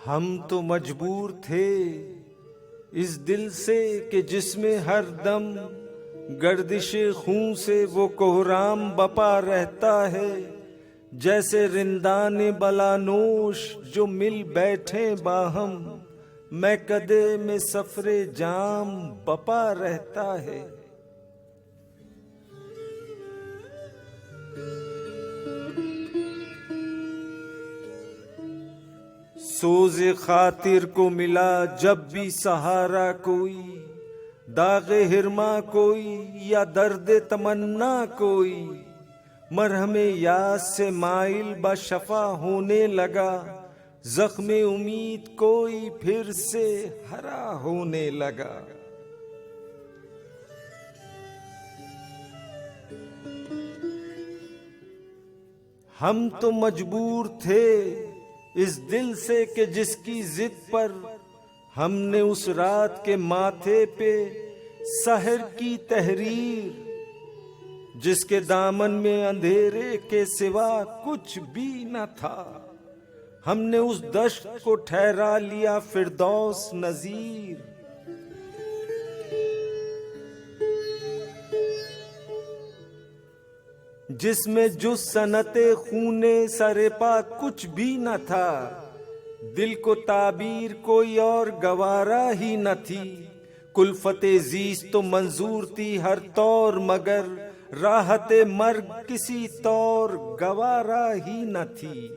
हम तो मजबूर थे इस दिल से कि जिसमें हर दम गर्दिशे खून से वो कोहराम बपा रहता है। जैसे रिंदाने बलानोश जो मिल बैठे बाहम, मैं कदे में सफरे जाम बपा रहता है। सोज़े खातिर को मिला जब भी सहारा कोई, दागे हिरमा कोई या दर्द तमन्ना कोई, मरहमे यास से माइल बशफा होने लगा, जख्मे उम्मीद कोई फिर से हरा होने लगा। हम तो मजबूर थे इस दिल से कि जिसकी जिद पर हमने उस रात के माथे पे सहर की तहरीर, जिसके दामन में अंधेरे के सिवा कुछ भी न था, हमने उस दश्त को ठहरा लिया फिरदौस नजीर। जिसमें जो सनते खूने सरेपा कुछ भी न था, दिल को ताबीर कोई और गवारा ही न थी। कुल्फते जीस तो मंजूर थी हर तौर, मगर राहते मर्ग किसी तौर गवारा ही न थी।